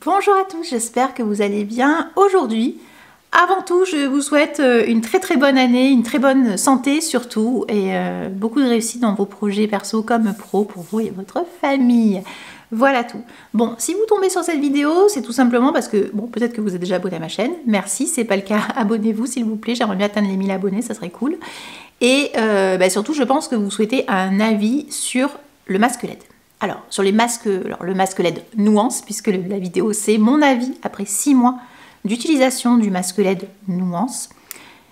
Bonjour à tous, j'espère que vous allez bien. Aujourd'hui, avant tout, je vous souhaite une très bonne année, une très bonne santé surtout, et beaucoup de réussite dans vos projets perso comme pro pour vous et votre famille. Voilà tout. Bon, si vous tombez sur cette vidéo, c'est tout simplement parce que, bon, peut-être que vous êtes déjà abonné à ma chaîne. Merci, si c'est pas le cas, abonnez-vous s'il vous plaît. J'aimerais bien atteindre les 1000 abonnés, ça serait cool. Et surtout, je pense que vous souhaitez un avis sur le masque LED. Alors, sur les masques, le masque LED Nuance, puisque la vidéo c'est mon avis après 6 mois d'utilisation du masque LED Nuance.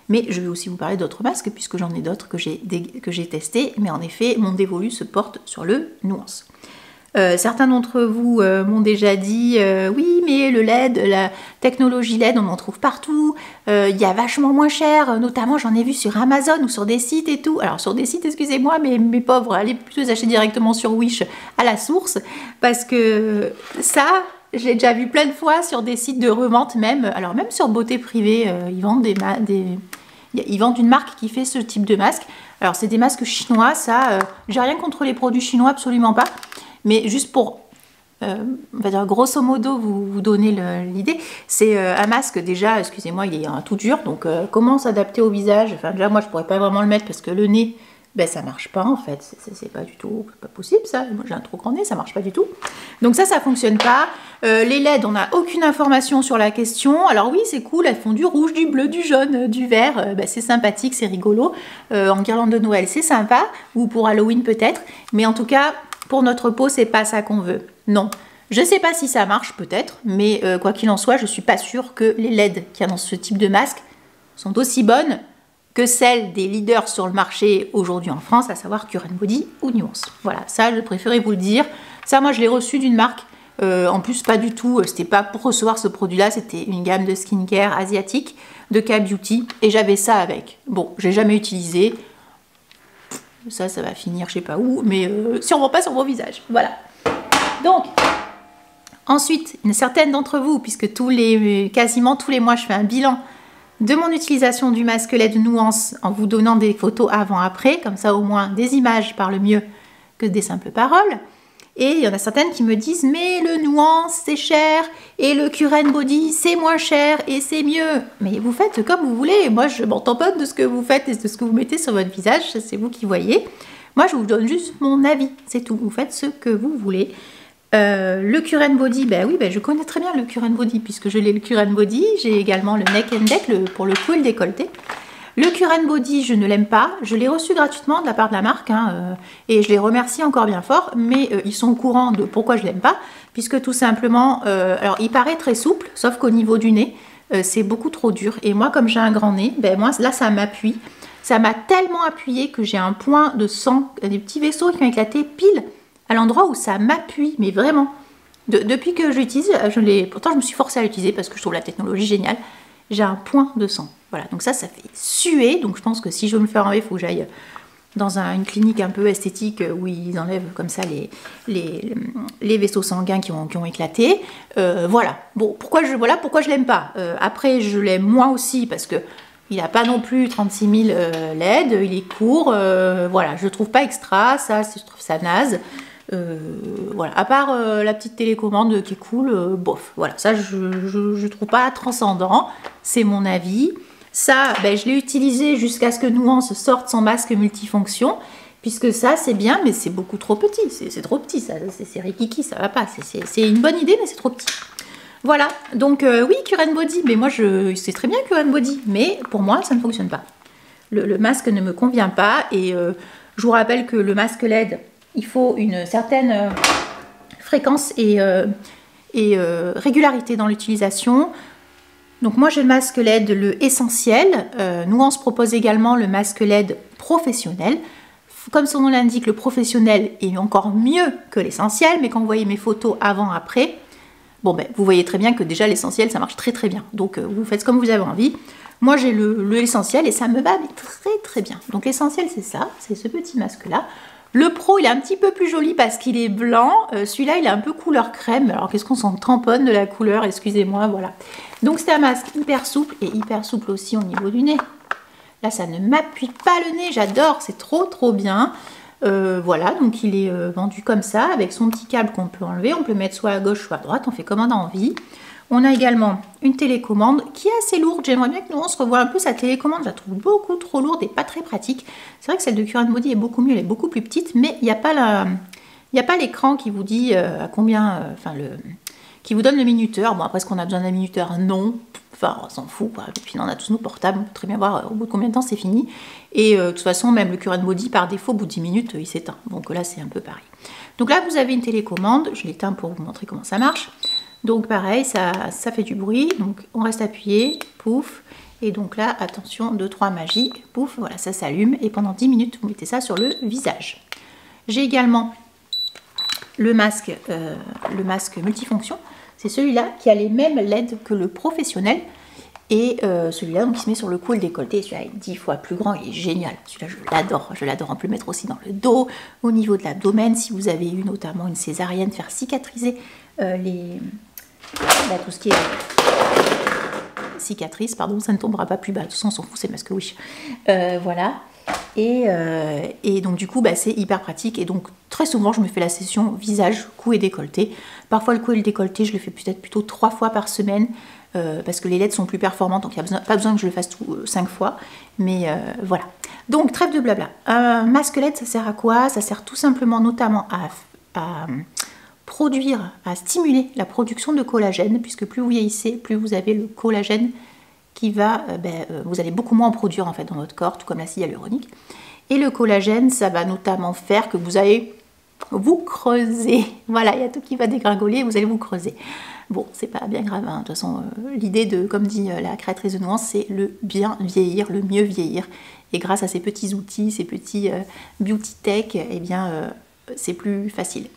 Mais je vais aussi vous parler d'autres masques, puisque j'en ai d'autres que j'ai testés. Mais en effet, mon dévolu se porte sur le Nuance. Certains d'entre vous m'ont déjà dit oui, mais le LED, la technologie LED, on en trouve partout, il y a vachement moins cher, notamment j'en ai vu sur Amazon ou sur des sites et tout. Alors sur des sites, excusez-moi, mais mes pauvres, allez plutôt les acheter directement sur Wish à la source, parce que ça, j'ai déjà vu plein de fois sur des sites de revente même, alors même sur Beauté Privée, ils vendent ils vendent une marque qui fait ce type de masque. Alors c'est des masques chinois, ça, j'ai rien contre les produits chinois, absolument pas. Mais juste pour, on va dire grosso modo, vous donner l'idée, c'est un masque déjà, excusez-moi, il est tout dur, donc comment s'adapter au visage? Enfin déjà moi je pourrais pas vraiment le mettre parce que le nez, ben ça marche pas en fait, c'est pas du tout, pas possible ça, moi j'ai un trop grand nez, ça marche pas du tout. Donc ça fonctionne pas. Les LED, on n'a aucune information sur la question. Alors oui, c'est cool, elles font du rouge, du bleu, du jaune, du vert, c'est sympathique, c'est rigolo. En guirlande de Noël, c'est sympa, ou pour Halloween peut-être, mais en tout cas, pour notre peau, c'est pas ça qu'on veut. Non. Je sais pas si ça marche, peut-être, mais quoi qu'il en soit, je suis pas sûre que les LED qu'il y a dans ce type de masque sont aussi bonnes que celles des leaders sur le marché aujourd'hui en France, à savoir Cure Body ou Nuance. Voilà, ça, je préférais vous le dire. Ça, moi, je l'ai reçu d'une marque. En plus, pas du tout, c'était pas pour recevoir ce produit-là, c'était une gamme de skincare asiatique de K-Beauty, et j'avais ça avec. Bon, j'ai jamais utilisé. Ça va finir je sais pas où, mais sûrement pas sur vos visages. Voilà. Donc, ensuite, certaines d'entre vous, puisque quasiment tous les mois, je fais un bilan de mon utilisation du masque LED Nuance en vous donnant des photos avant-après, comme ça au moins des images parlent mieux que des simples paroles. Et il y en a certaines qui me disent mais le Nuance c'est cher et le Cure Body c'est moins cher et c'est mieux. Mais vous faites comme vous voulez. Moi je m'en tamponne de ce que vous faites et de ce que vous mettez sur votre visage. C'est vous qui voyez. Moi je vous donne juste mon avis. C'est tout. Vous faites ce que vous voulez. Le Cure Body, je connais très bien le Cure Body puisque je l'ai le Cure Body. J'ai également le Neck and Neck pour le cou et le décolleté. Le Cure Body, je ne l'aime pas. Je l'ai reçu gratuitement de la part de la marque et je les remercie encore bien fort. Mais ils sont au courant de pourquoi je l'aime pas, puisque tout simplement, alors il paraît très souple, sauf qu'au niveau du nez, c'est beaucoup trop dur. Et moi, comme j'ai un grand nez, moi là, ça m'appuie. Ça m'a tellement appuyé que j'ai un point de sang, des petits vaisseaux qui ont éclaté pile à l'endroit où ça m'appuie, mais vraiment. Depuis que je l'utilise, pourtant je me suis forcée à l'utiliser parce que je trouve la technologie géniale. J'ai un point de sang. Voilà, donc ça fait suer. Donc je pense que si je veux me faire enlever, il faut que j'aille dans une clinique un peu esthétique où ils enlèvent comme ça les vaisseaux sanguins qui ont éclaté. Voilà. Bon, pourquoi je l'aime pas. Après, je l'aime moi aussi parce que il n'a pas non plus 36 000 LED, il est court. Voilà, je le trouve pas extra. Je trouve ça naze. Voilà, à part la petite télécommande qui est cool, bof, voilà, ça je trouve pas transcendant, c'est mon avis. Ça, je l'ai utilisé jusqu'à ce que Nuance sorte son masque multifonction, puisque ça c'est bien, mais c'est beaucoup trop petit, c'est trop petit, ça, c'est rikiki, ça va pas, c'est une bonne idée, mais c'est trop petit. Voilà, donc oui, Cure Body, mais moi c'est très bien Cure Body, mais pour moi ça ne fonctionne pas. Le masque ne me convient pas, et je vous rappelle que le masque LED, il faut une certaine fréquence et régularité dans l'utilisation. Donc moi j'ai le masque LED, le essentiel. Nuance propose également le masque LED professionnel. Comme son nom l'indique, le professionnel est encore mieux que l'essentiel, mais quand vous voyez mes photos avant-après, vous voyez très bien que déjà l'essentiel ça marche très bien. Donc vous faites comme vous avez envie. Moi j'ai l'essentiel et ça me va très bien. Donc l'essentiel c'est ça, c'est ce petit masque là. Le Pro, il est un petit peu plus joli parce qu'il est blanc. Celui-là, il est un peu couleur crème. Alors, qu'est-ce qu'on s'en tamponne de la couleur? Excusez-moi, voilà. Donc, c'est un masque hyper souple et hyper souple aussi au niveau du nez. Là, ça ne m'appuie pas le nez. J'adore, c'est trop bien. Voilà, donc il est vendu comme ça, avec son petit câble qu'on peut enlever. On peut le mettre soit à gauche, soit à droite, on fait comme on a envie. On a également une télécommande qui est assez lourde. J'aimerais bien que nous on se revoie un peu sa télécommande. Je la trouve beaucoup trop lourde et pas très pratique. C'est vrai que celle de Current Body est beaucoup mieux, elle est beaucoup plus petite, mais il n'y a pas l'écran qui vous dit à combien, qui vous donne le minuteur. Bon, après, est-ce qu'on a besoin d'un minuteur? Non. Enfin, on s'en fout, quoi. Et puis, on a tous nos portables, on peut très bien voir au bout de combien de temps c'est fini. Et de toute façon, même le Current Body, par défaut, au bout de 10 minutes, il s'éteint. Donc là, c'est un peu pareil. Donc là, vous avez une télécommande. Je l'éteins pour vous montrer comment ça marche. Donc pareil, ça fait du bruit. Donc on reste appuyé, pouf. Et donc là, attention, 2-3 magies, pouf, voilà, ça s'allume. Et pendant 10 minutes, vous mettez ça sur le visage. J'ai également le masque multifonction. C'est celui-là qui a les mêmes LED que le professionnel. Et celui-là, donc, il se met sur le cou et le décolleté. Celui-là est 10 fois plus grand, il est génial. Celui-là, je l'adore. On peut le mettre aussi dans le dos, au niveau de l'abdomen. Si vous avez eu notamment une césarienne, faire cicatriser tout ce qui est cicatrice, pardon, ça ne tombera pas plus bas. De toute façon, on s'en fout, c'est masque Wish. Voilà. Et donc du coup c'est hyper pratique, et donc très souvent je me fais la session visage, cou et décolleté. Parfois le cou et le décolleté je le fais peut-être plutôt 3 fois par semaine, parce que les LED sont plus performantes, donc il n'y a pas besoin que je le fasse 5 fois, mais voilà. Donc trêve de blabla. Un masque LED, ça sert à quoi? Ça sert tout simplement notamment à stimuler la production de collagène, puisque plus vous vieillissez, plus vous avez le collagène qui va, vous allez beaucoup moins en produire en fait dans votre corps, tout comme l'acide hyaluronique. Et le collagène, ça va notamment faire que vous allez vous creuser. Voilà, il y a tout qui va dégringoler, vous allez vous creuser. Bon, c'est pas bien grave, hein. De toute façon, l'idée de, comme dit la créatrice de Nuance, c'est le bien vieillir, le mieux vieillir. Et grâce à ces petits outils, ces petits beauty tech, eh bien, c'est plus facile.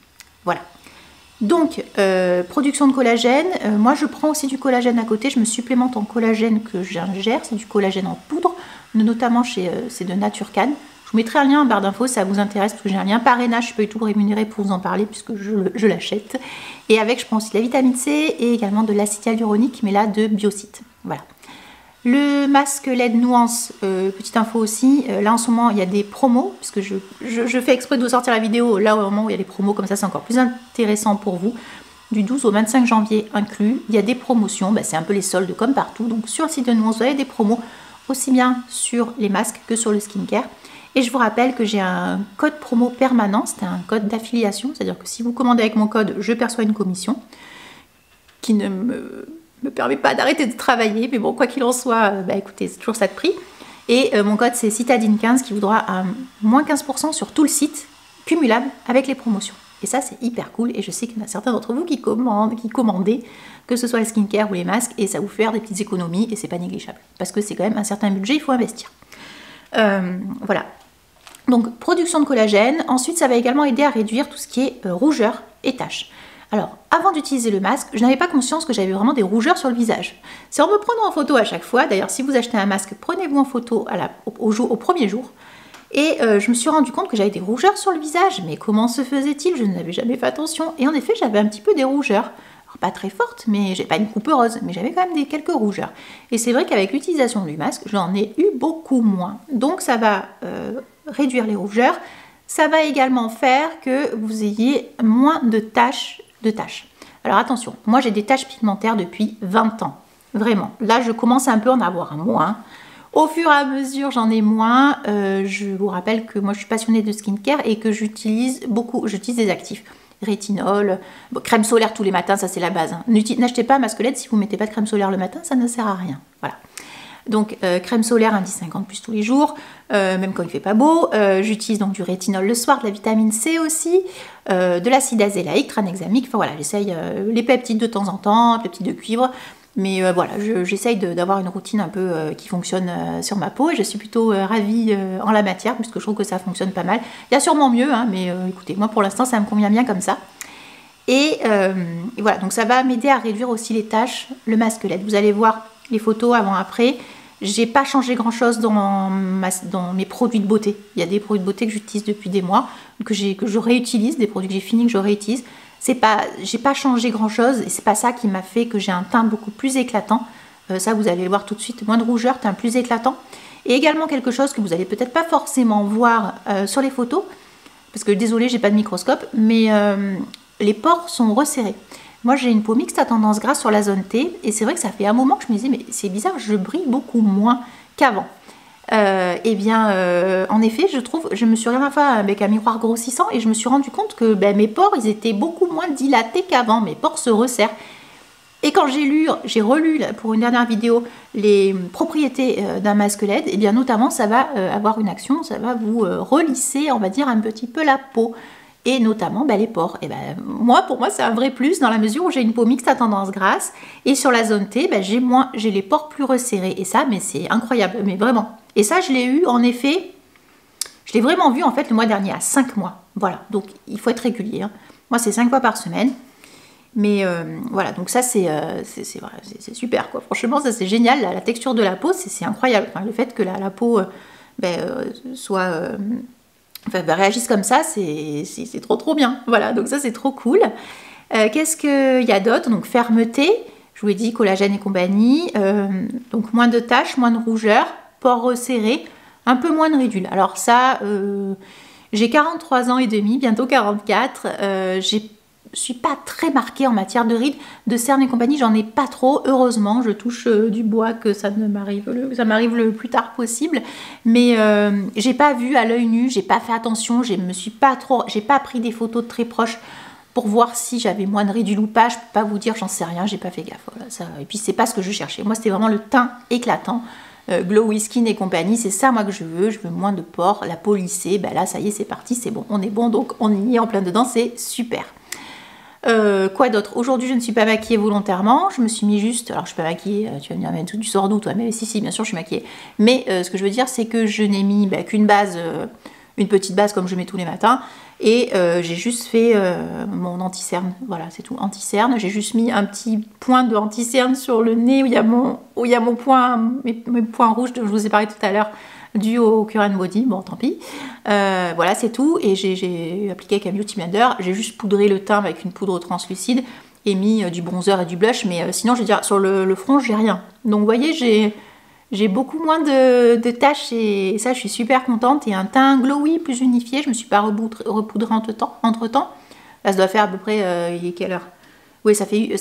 Voilà. Donc, production de collagène, moi je prends aussi du collagène à côté, je me supplémente en collagène que j'ingère, c'est du collagène en poudre, notamment c'est de Naturcan. Je vous mettrai un lien en barre d'infos si ça vous intéresse, parce que j'ai un lien parrainage, je ne suis pas du tout rémunérée pour vous en parler, puisque je l'achète. Et avec, je prends aussi de la vitamine C et également de l'acide hyaluronique, mais là de Biocyte. Voilà. Le masque LED Nuance, petite info aussi, là en ce moment il y a des promos, parce que je fais exprès de vous sortir la vidéo là au moment où il y a des promos, comme ça c'est encore plus intéressant pour vous. Du 12 au 25 janvier inclus, il y a des promotions, c'est un peu les soldes comme partout, donc sur le site de Nuance vous avez des promos, aussi bien sur les masques que sur le skincare. Et je vous rappelle que j'ai un code promo permanent, c'est un code d'affiliation, c'est-à-dire que si vous commandez avec mon code, je perçois une commission qui ne me permet pas d'arrêter de travailler, mais bon, quoi qu'il en soit, écoutez, c'est toujours ça de prix. Et mon code c'est Citadine15 qui vous donnera un moins 15% sur tout le site, cumulable avec les promotions. Et ça c'est hyper cool, et je sais qu'il y en a certains d'entre vous qui commandez, que ce soit le skincare ou les masques, et ça vous fait des petites économies, et c'est pas négligeable. Parce que c'est quand même un certain budget, il faut investir. Voilà. Donc production de collagène, ensuite ça va également aider à réduire tout ce qui est rougeur et taches. Alors, avant d'utiliser le masque, je n'avais pas conscience que j'avais vraiment des rougeurs sur le visage. C'est en me prenant en photo à chaque fois, d'ailleurs si vous achetez un masque, prenez-vous en photo au premier jour. Et je me suis rendu compte que j'avais des rougeurs sur le visage, mais comment se faisait-il? Je n'avais jamais fait attention. Et en effet, j'avais un petit peu des rougeurs. Alors, pas très fortes, mais j'ai pas une coupe rose, mais j'avais quand même quelques rougeurs. Et c'est vrai qu'avec l'utilisation du masque, j'en ai eu beaucoup moins. Donc ça va réduire les rougeurs. Ça va également faire que vous ayez moins de taches. Alors attention, moi j'ai des taches pigmentaires depuis 20 ans. Vraiment. Là, je commence un peu à en avoir moins. Au fur et à mesure, j'en ai moins. Je vous rappelle que moi, je suis passionnée de skincare et que j'utilise des actifs. Rétinol, crème solaire tous les matins, ça c'est la base. Hein. N'achetez pas un masque LED si vous ne mettez pas de crème solaire le matin, ça ne sert à rien. Voilà. Donc crème solaire indice 50 plus tous les jours, même quand il fait pas beau. J'utilise donc du rétinol le soir, de la vitamine C aussi, de l'acide azélaïque, tranexamique. Enfin voilà, j'essaye les peptides de temps en temps, peptides de cuivre. Mais voilà, j'essaye d'avoir une routine un peu qui fonctionne sur ma peau, et je suis plutôt ravie en la matière, puisque je trouve que ça fonctionne pas mal. Il y a sûrement mieux, hein, mais écoutez, moi pour l'instant ça me convient bien comme ça. Et voilà, donc ça va m'aider à réduire aussi les taches, le masque LED. Vous allez voir les photos avant-après. J'ai pas changé grand chose dans mes produits de beauté. Il y a des produits de beauté que j'utilise depuis des mois, que je réutilise, des produits que j'ai finis que je réutilise. J'ai pas changé grand chose, et c'est pas ça qui m'a fait que j'ai un teint beaucoup plus éclatant. Ça vous allez le voir tout de suite, moins de rougeur, teint plus éclatant. Et également quelque chose que vous allez peut-être pas forcément voir sur les photos, parce que désolé, j'ai pas de microscope, mais les pores sont resserrés. Moi, j'ai une peau mixte à tendance grasse sur la zone T, et c'est vrai que ça fait un moment que je me disais, mais c'est bizarre, je brille beaucoup moins qu'avant. Eh bien, en effet, je me suis regardée une fois avec un miroir grossissant, et je me suis rendu compte que mes pores, ils étaient beaucoup moins dilatés qu'avant, mes pores se resserrent. Et quand j'ai relu pour une dernière vidéo les propriétés d'un masque LED, et bien notamment ça va avoir une action, ça va vous relisser, on va dire, un petit peu la peau. Et notamment les pores. Et pour moi, c'est un vrai plus dans la mesure où j'ai une peau mixte à tendance grasse. Et sur la zone T, j'ai les pores plus resserrés. Et ça, mais c'est incroyable, mais vraiment. Et ça, je l'ai eu, en effet, je l'ai vraiment vu, en fait, le mois dernier, à 5 mois. Voilà, donc il faut être régulier. Hein. Moi, c'est 5 fois par semaine. Mais voilà, donc ça, c'est super, quoi. Franchement, ça, c'est génial. La texture de la peau, c'est incroyable. Enfin, le fait que la peau réagisse comme ça, c'est trop bien. Voilà, donc ça c'est trop cool. Qu'est-ce qu'il y a d'autre? Donc fermeté, je vous ai dit, collagène et compagnie, donc moins de taches, moins de rougeur, pores resserrés, un peu moins de ridules. Alors ça, j'ai 43 ans et demi, bientôt 44, je suis pas très marquée en matière de rides, de cernes et compagnie, j'en ai pas trop, heureusement, je touche du bois que ça m'arrive le plus tard possible, mais j'ai pas vu à l'œil nu, j'ai pas fait attention, j'ai pas pris des photos de très proches pour voir si j'avais moins de ridules ou pas, je peux pas vous dire, j'en sais rien, j'ai pas fait gaffe, voilà, ça. Et puis c'est pas ce que je cherchais, moi c'était vraiment le teint éclatant, glowy skin et compagnie, c'est ça moi que je veux moins de pores, la peau lissée, là ça y est c'est parti, c'est bon, on est bon, donc on y est en plein dedans, c'est super. Quoi d'autre? Aujourd'hui, je ne suis pas maquillée volontairement. Je me suis mis juste. Alors, je suis pas maquillée. Tu vas me dire, mais tu sors d'où toi? Mais si, bien sûr, je suis maquillée. Mais ce que je veux dire, c'est que je n'ai mis qu'une base, une petite base comme je mets tous les matins. Et j'ai juste fait mon anti-cerne. Voilà, c'est tout. Anti-cerne. J'ai juste mis un petit point de anti-cerne sur le nez où il y a mon point, mes points rouges que je vous ai parlé tout à l'heure, dû au Current Body, bon tant pis. Voilà, c'est tout. Et j'ai appliqué avec un Beauty Blender. J'ai juste poudré le teint avec une poudre translucide et mis du bronzer et du blush. Mais sinon, je veux dire, sur le front, j'ai rien. Donc, vous voyez, j'ai beaucoup moins de taches et ça, je suis super contente. Et un teint glowy plus unifié. Je me suis pas repoudré entre-temps. Là, ça doit faire à peu près... il est quelle heure? Oui, ça fait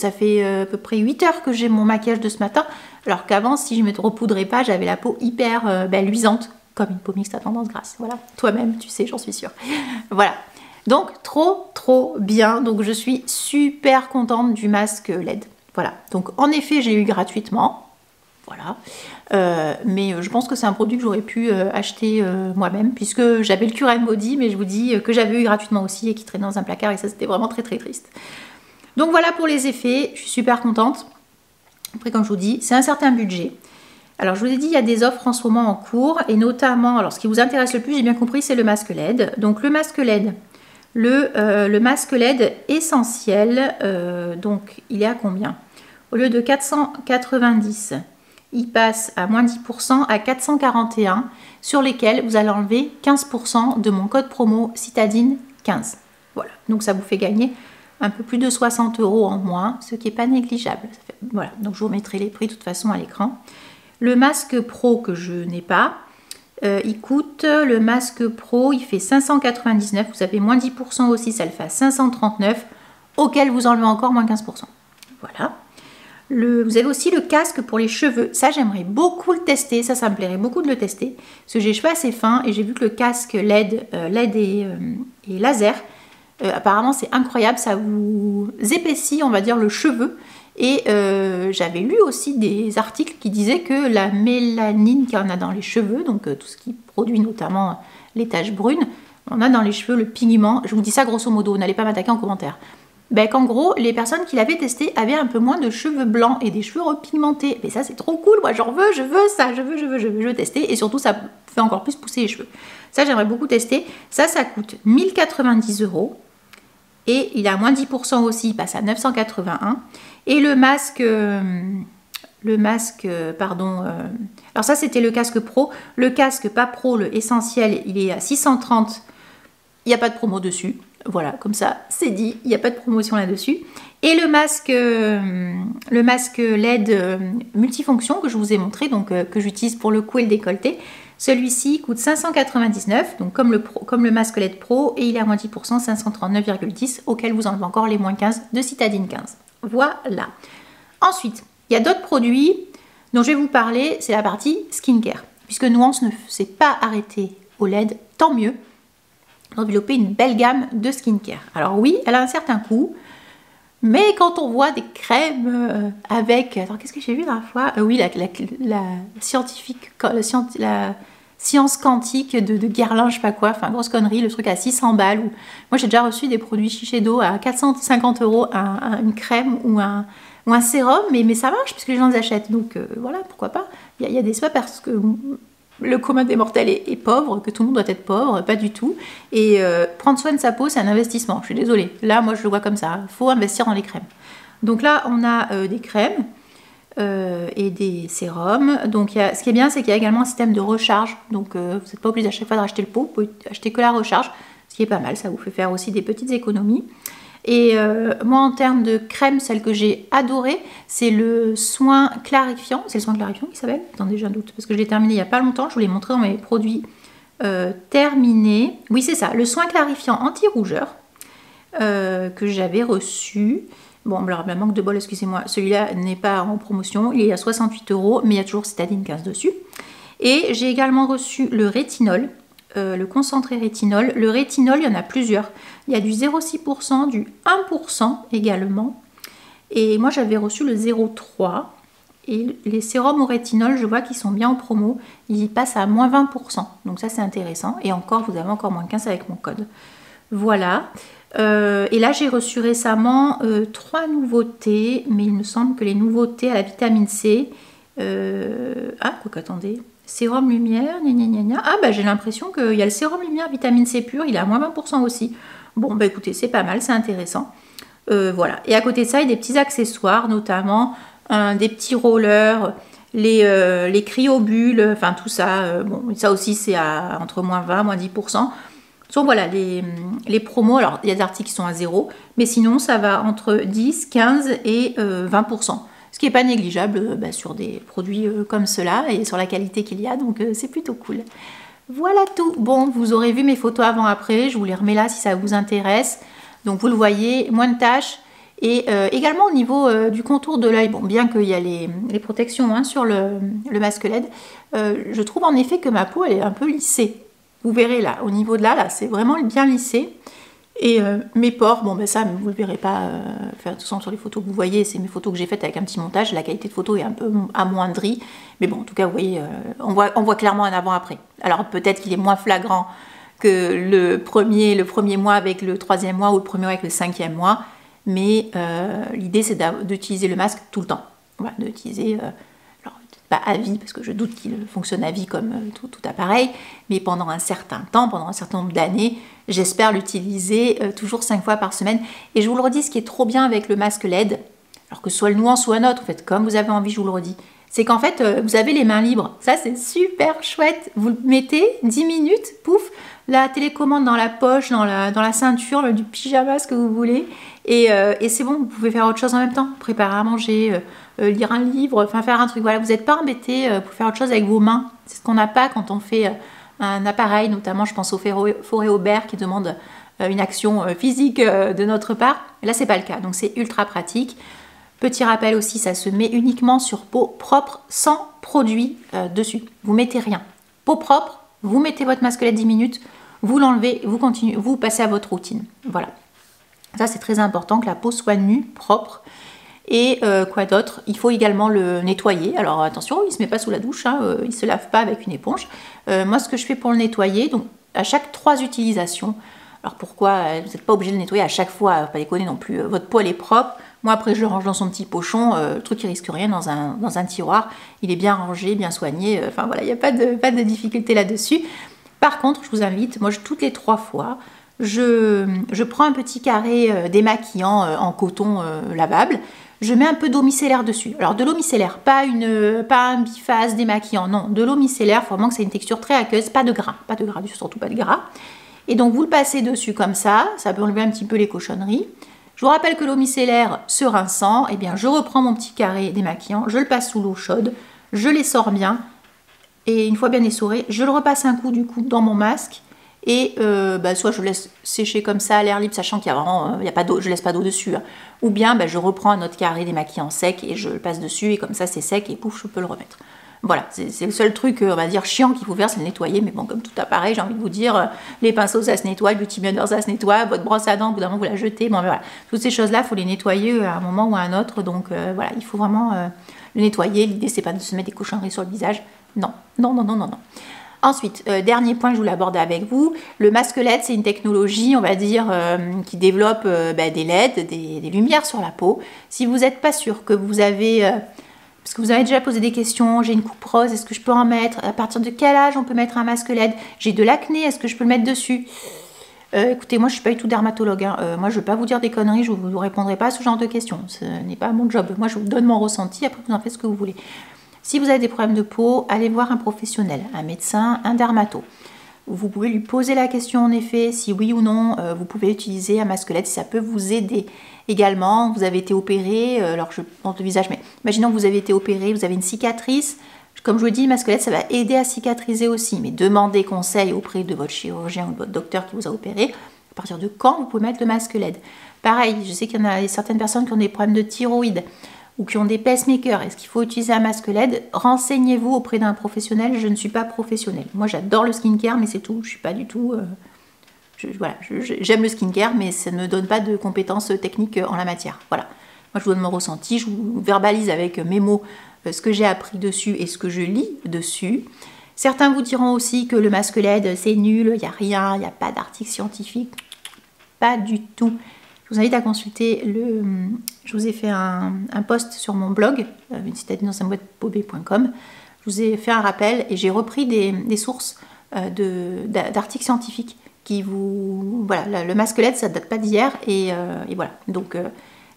à peu près 8 heures que j'ai mon maquillage de ce matin. Alors qu'avant, si je ne me repoudrais pas, j'avais la peau hyper luisante, comme une peau mixte à tendance grasse. Voilà, toi-même, tu sais, j'en suis sûre. Voilà, donc trop bien. Donc je suis super contente du masque LED. Voilà, donc en effet, j'ai eu gratuitement. Voilà, mais je pense que c'est un produit que j'aurais pu acheter moi-même, puisque j'avais le Current Body, mais je vous dis que j'avais eu gratuitement aussi et qui traînait dans un placard, et ça, c'était vraiment très triste. Donc voilà pour les effets, je suis super contente. Après, comme je vous dis, c'est un certain budget. Alors, je vous ai dit, il y a des offres en ce moment en cours, et notamment, alors ce qui vous intéresse le plus, j'ai bien compris, c'est le masque LED. Donc, le masque LED, le masque LED essentiel, donc il est à combien? Au lieu de 490, il passe à moins 10% à 441, sur lesquels vous allez enlever 15% de mon code promo Citadine 15. Voilà, donc ça vous fait gagner un peu plus de 60 € en moins, ce qui n'est pas négligeable. Voilà, donc je vous remettrai les prix de toute façon à l'écran. Le masque pro que je n'ai pas, il coûte, le masque pro, il fait 599, vous avez moins 10% aussi, ça le fait à 539, auquel vous enlevez encore moins 15%. Voilà. Vous avez aussi le casque pour les cheveux, ça j'aimerais beaucoup le tester, ça me plairait beaucoup de le tester, parce que j'ai les cheveux assez fins et j'ai vu que le casque LED et laser, apparemment c'est incroyable, ça vous épaissit on va dire le cheveu et j'avais lu aussi des articles qui disaient que la mélanine qu'il y en a dans les cheveux, donc tout ce qui produit notamment les taches brunes, on a dans les cheveux le pigment, je vous dis ça grosso modo, n'allez pas m'attaquer en commentaire, qu'en gros les personnes qui l'avaient testé avaient un peu moins de cheveux blancs et des cheveux repigmentés, mais ça c'est trop cool, moi j'en veux, je veux tester et surtout ça fait encore plus pousser les cheveux, ça j'aimerais beaucoup tester, ça coûte 1090 €. Et il a moins 10% aussi, il passe à 981. Et le masque, alors ça c'était le casque pro. Le casque pas pro, le essentiel, il est à 630. Il n'y a pas de promo dessus. Voilà, comme ça, c'est dit, il n'y a pas de promotion là-dessus. Et le masque LED multifonction que je vous ai montré, donc que j'utilise pour le cou et le décolleté, Celui-ci coûte 599, donc comme le masque LED Pro, et il est à moins 10%, 539,10, auquel vous enlevez encore les moins 15 de Citadine 15. Voilà. Ensuite, il y a d'autres produits dont je vais vous parler, c'est la partie skincare. Puisque Nuance ne s'est pas arrêtée au LED, tant mieux. On a développé une belle gamme de skincare. Alors oui, elle a un certain coût, mais quand on voit des crèmes avec... Attends, qu'est-ce que j'ai vu la dernière fois oui, la science quantique de Guerlain, je sais pas quoi, enfin grosse connerie, le truc à 600 balles. Moi j'ai déjà reçu des produits Shiseido à 450 €, une crème ou un sérum, mais ça marche puisque les gens les achètent. Donc voilà, pourquoi pas. Il y a des... C'est pas parce que le commun des mortels est pauvre que tout le monde doit être pauvre, pas du tout. Et prendre soin de sa peau, c'est un investissement. Je suis désolée. Là, moi, je le vois comme ça. Il faut investir dans les crèmes. Donc là, on a des crèmes et des sérums. Donc ce qui est bien, c'est qu'il y a également un système de recharge. Donc vous n'êtes pas obligé à chaque fois de racheter le pot. Vous pouvez acheter que la recharge, ce qui est pas mal. Ça vous fait faire aussi des petites économies. Et moi, en termes de crème, celle que j'ai adorée, c'est le soin clarifiant. C'est le soin clarifiant qui s'appelle? Attendez, j'ai un doute, parce que je l'ai terminé il n'y a pas longtemps. Je vous l'ai montré dans mes produits terminés. Oui, c'est ça, le soin clarifiant anti-rougeur que j'avais reçu. Bon, alors, le manque de bol, excusez-moi, celui-là n'est pas en promotion. Il est à 68 €, mais il y a toujours Citadine 15 dessus. Et j'ai également reçu le rétinol. Le concentré rétinol. Le rétinol, il y en a plusieurs. Il y a du 0,6%, du 1% également. Et moi, j'avais reçu le 0,3. Et les sérums au rétinol, je vois qu'ils sont bien en promo. Ils passent à moins 20%. Donc ça, c'est intéressant. Et encore, vous avez encore moins 15 avec mon code. Voilà. Et là, j'ai reçu récemment 3 nouveautés. Mais il me semble que les nouveautés à la vitamine C... attendez... Sérum lumière, gna gna gna gna. Ah bah j'ai l'impression qu'il y a le sérum lumière vitamine C pure, il est à moins 20% aussi. Bon bah écoutez, c'est pas mal, c'est intéressant. Voilà. Et à côté de ça, il y a des petits accessoires, notamment des petits rollers, les cryobulles, enfin tout ça. Bon, ça aussi c'est entre moins 20, moins 10%. Donc voilà, les promos, alors il y a des articles qui sont à 0, mais sinon ça va entre 10, 15 et 20%. Ce qui n'est pas négligeable sur des produits comme cela et sur la qualité qu'il y a, donc c'est plutôt cool. Voilà tout. Bon, vous aurez vu mes photos avant-après, je vous les remets là si ça vous intéresse. Donc vous le voyez, moins de taches. Et également au niveau du contour de l'œil, bon, bien qu'il y a les protections sur le masque LED, je trouve en effet que ma peau elle est un peu lissée. Vous verrez là, au niveau de là c'est vraiment bien lissé. Et mes pores, bon ben ça vous ne le verrez pas, de toute façon sur les photos que vous voyez, c'est mes photos que j'ai faites avec un petit montage, la qualité de photo est un peu amoindrie, mais bon en tout cas vous voyez, on voit clairement un avant-après. Alors peut-être qu'il est moins flagrant que le premier mois avec le 3e mois ou le premier mois avec le 5e mois, mais l'idée c'est d'utiliser le masque tout le temps, voilà, d'utiliser... pas à vie, parce que je doute qu'il fonctionne à vie comme tout appareil, mais pendant un certain temps, pendant un certain nombre d'années, j'espère l'utiliser toujours 5 fois par semaine. Et je vous le redis, ce qui est trop bien avec le masque LED, alors que ce soit le Nuance ou un autre, en fait, comme vous avez envie, je vous le redis, c'est qu'en fait, vous avez les mains libres. Ça, c'est super chouette. Vous le mettez 10 minutes, pouf, la télécommande dans la poche, dans la ceinture, du pyjama, ce que vous voulez. Et c'est bon, vous pouvez faire autre chose en même temps. Préparer à manger, lire un livre, enfin faire un truc. Voilà, vous n'êtes pas embêté pour faire autre chose avec vos mains. C'est ce qu'on n'a pas quand on fait un appareil, notamment je pense au Forêt Aubert qui demande une action physique de notre part. Et là, c'est pas le cas, donc c'est ultra pratique. Petit rappel aussi, ça se met uniquement sur peau propre, sans produit dessus. Vous mettez rien. Peau propre, vous mettez votre masque LED 10 minutes, vous l'enlevez, vous continuez, vous passez à votre routine. Voilà. Ça, c'est très important que la peau soit nue, propre. Et quoi d'autre? Il faut également le nettoyer. Alors attention, il ne se met pas sous la douche, il ne se lave pas avec une éponge. Moi, ce que je fais pour le nettoyer, donc à chaque 3 utilisations, alors pourquoi vous n'êtes pas obligé de le nettoyer à chaque fois, pas déconner non plus, votre peau elle est propre. Moi après je le range dans son petit pochon, le truc qui risque rien dans un tiroir, il est bien rangé, bien soigné, enfin voilà, il n'y a pas de difficulté là-dessus. Par contre, je vous invite, moi toutes les 3 fois, je prends un petit carré démaquillant en coton lavable, je mets un peu d'eau micellaire dessus. Alors de l'eau micellaire, pas un biphase démaquillant, non, de l'eau micellaire, il faut vraiment que c'est une texture très aqueuse, pas de gras, surtout pas de gras. Et donc vous le passez dessus comme ça peut enlever un petit peu les cochonneries. Je vous rappelle que l'eau micellaire se rinçant, eh bien je reprends mon petit carré démaquillant, je le passe sous l'eau chaude, je les sors bien, Et une fois bien essoré, je le repasse un coup du coup dans mon masque. Et soit je laisse sécher comme ça à l'air libre, sachant qu'il y a vraiment, il y a pas d'eau, je laisse pas d'eau dessus. Hein. Ou bien je reprends un autre carré démaquillant sec et je le passe dessus et comme ça c'est sec et pouf, je peux le remettre. Voilà, c'est le seul truc, on va dire, chiant qu'il faut faire, c'est le nettoyer. Mais bon, comme tout appareil, j'ai envie de vous dire, les pinceaux, ça se nettoie, le beauty blender, ça se nettoie, votre brosse à dents, au bout d'un moment, vous la jetez. Bon, ben voilà, toutes ces choses-là, il faut les nettoyer à un moment ou à un autre. Donc voilà, il faut vraiment le nettoyer. L'idée, c'est pas de se mettre des cochonneries sur le visage. Non, non, non, non, non, non. Ensuite, dernier point que je voulais aborder avec vous, le masque LED, c'est une technologie, on va dire, qui développe des LED, des lumières sur la peau. Si vous n'êtes pas sûr que vous avez... parce que vous avez déjà posé des questions, j'ai une coupe rose, est-ce que je peux en mettre? À partir de quel âge on peut mettre un masque LED? J'ai de l'acné, est-ce que je peux le mettre dessus? Écoutez, moi je suis pas du tout dermatologue, hein. Moi je ne vais pas vous dire des conneries, je ne vous répondrai pas à ce genre de questions, ce n'est pas mon job. Moi je vous donne mon ressenti, après vous en faites ce que vous voulez. Si vous avez des problèmes de peau, allez voir un professionnel, un médecin, un dermato. Vous pouvez lui poser la question en effet, si oui ou non, vous pouvez utiliser un masque LED, si ça peut vous aider. Également, vous avez été opéré, alors je montre le visage, mais imaginons que vous avez été opéré, vous avez une cicatrice. Comme je vous dis, le masque LED, ça va aider à cicatriser aussi, mais demandez conseil auprès de votre chirurgien ou de votre docteur qui vous a opéré. À partir de quand vous pouvez mettre le masque LED? Pareil, je sais qu'il y en a certaines personnes qui ont des problèmes de thyroïde ou qui ont des pacemakers. Est-ce qu'il faut utiliser un masque LED? Renseignez-vous auprès d'un professionnel. Je ne suis pas professionnelle. Moi, j'adore le skincare, mais c'est tout. Je suis pas du tout... j'aime le skincare, mais ça ne me donne pas de compétences techniques en la matière. Voilà. Moi, je vous donne mon ressenti. Je vous verbalise avec mes mots ce que j'ai appris dessus et ce que je lis dessus. Certains vous diront aussi que le masque LED, c'est nul, il n'y a rien, il n'y a pas d'article scientifique. Pas du tout. Je vous invite à consulter je vous ai fait un post sur mon blog, une-citadine-dans-sa-boîte-paubé.com. Je vous ai fait un rappel et j'ai repris des sources d'articles scientifiques qui vous... Voilà, le masque LED, ça ne date pas d'hier et voilà. Donc,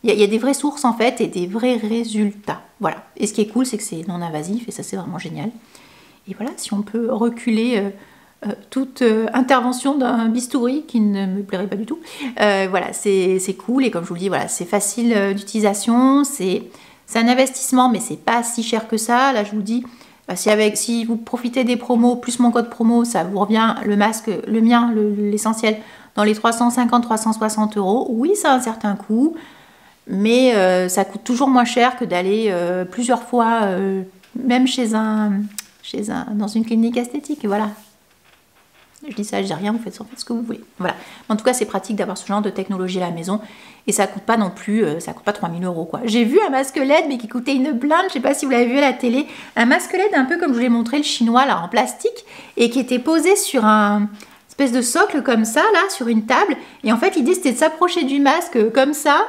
il y a des vraies sources en fait et des vrais résultats. Voilà. Et ce qui est cool, c'est que c'est non invasif et ça, c'est vraiment génial. Et voilà, si on peut reculer... toute intervention d'un bistouri qui ne me plairait pas du tout. Voilà, c'est cool et comme je vous le dis, voilà, c'est facile d'utilisation, c'est un investissement mais c'est pas si cher que ça. Là je vous dis, si vous profitez des promos plus mon code promo, ça vous revient le masque, le mien, l'essentiel, dans les 350-360 €. Oui, ça a un certain coût, mais ça coûte toujours moins cher que d'aller plusieurs fois, même dans une clinique esthétique, voilà. Je dis ça, je dis rien, vous faites ce que vous voulez. Voilà. En tout cas, c'est pratique d'avoir ce genre de technologie à la maison. Et ça coûte pas non plus, ça coûte pas 3 000 € quoi. J'ai vu un masque LED, mais qui coûtait une blinde, je sais pas si vous l'avez vu à la télé. Un masque LED un peu comme je vous l'ai montré, le chinois, là, en plastique, et qui était posé sur un espèce de socle comme ça, là, sur une table. Et en fait, l'idée, c'était de s'approcher du masque comme ça.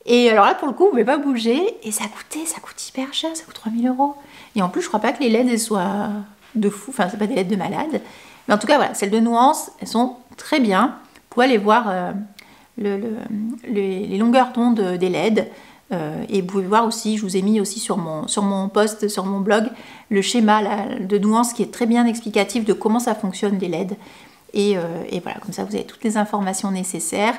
Et alors là, pour le coup, vous pouvez pas bouger. Et ça coûte hyper cher, ça coûte 3 000 €. Et en plus, je crois pas que les LED, elles soient de fou. Enfin, c'est pas des LED de malade. Mais en tout cas, voilà, celles de Nuance, elles sont très bien. Vous pouvez aller voir les longueurs d'onde des LED. Et vous pouvez voir aussi, je vous ai mis aussi sur mon post, sur mon blog, le schéma là, de Nuance qui est très bien explicatif de comment ça fonctionne des LED. Et voilà, comme ça, vous avez toutes les informations nécessaires.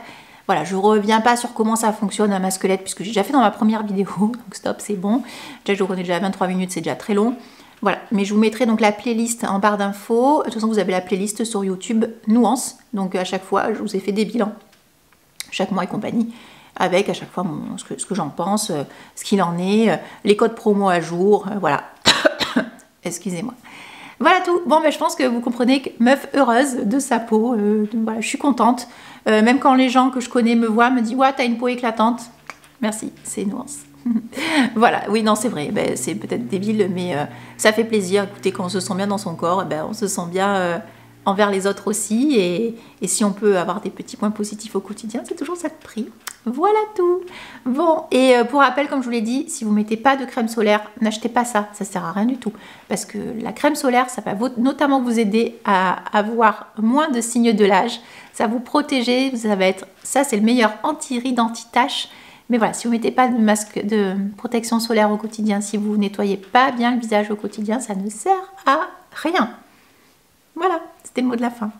Voilà, je ne reviens pas sur comment ça fonctionne un masque LED, puisque j'ai déjà fait dans ma première vidéo. Donc stop, c'est bon. Déjà, je reconnais déjà à 23 minutes, c'est déjà très long. Voilà, mais je vous mettrai donc la playlist en barre d'infos. De toute façon, vous avez la playlist sur YouTube Nuance. Donc à chaque fois, je vous ai fait des bilans, chaque mois et compagnie, avec à chaque fois ce que j'en pense, ce qu'il en est, les codes promo à jour, voilà. Excusez-moi. Voilà tout. Bon, ben, je pense que vous comprenez que meuf heureuse de sa peau. Voilà, je suis contente. Même quand les gens que je connais me voient, me disent « Ouais, t'as une peau éclatante ». Merci, c'est Nuance. Voilà, oui, non, c'est vrai, ben, c'est peut-être débile, mais ça fait plaisir. Écoutez, quand on se sent bien dans son corps, ben, on se sent bien envers les autres aussi, et si on peut avoir des petits points positifs au quotidien, c'est toujours ça de prix. Voilà tout. Bon, et pour rappel, comme je vous l'ai dit, si vous ne mettez pas de crème solaire, n'achetez pas ça, ça sert à rien du tout, parce que la crème solaire, ça va notamment vous aider à avoir moins de signes de l'âge, ça va vous protéger, ça c'est le meilleur anti-rides, anti-taches. Mais voilà, si vous ne mettez pas de masque de protection solaire au quotidien, si vous ne nettoyez pas bien le visage au quotidien, ça ne sert à rien. Voilà, c'était le mot de la fin.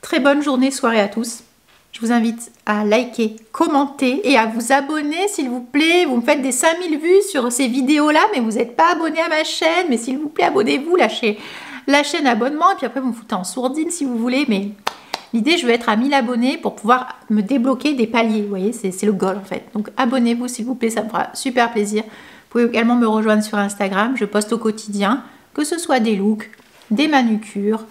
Très bonne journée, soirée à tous. Je vous invite à liker, commenter et à vous abonner s'il vous plaît. Vous me faites des 5000 vues sur ces vidéos-là, mais vous n'êtes pas abonné à ma chaîne. Mais s'il vous plaît, abonnez-vous, lâchez la chaîne abonnement et puis après vous me foutez en sourdine si vous voulez, mais l'idée, je veux être à 1000 abonnés pour pouvoir me débloquer des paliers, vous voyez, c'est le goal en fait. Donc abonnez-vous s'il vous plaît, ça me fera super plaisir. Vous pouvez également me rejoindre sur Instagram, je poste au quotidien, que ce soit des looks, des manucures,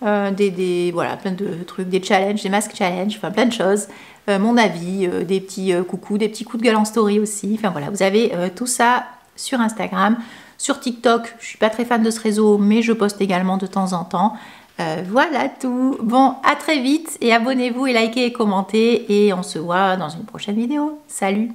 voilà, plein de trucs, des challenges, des masques challenge, enfin plein de choses, mon avis, des petits coucous, des petits coups de gueule en story aussi, enfin voilà, vous avez tout ça sur Instagram. Sur TikTok, je suis pas très fan de ce réseau, mais je poste également de temps en temps. Voilà tout. Bon, à très vite et abonnez-vous et likez et commentez et on se voit dans une prochaine vidéo. Salut!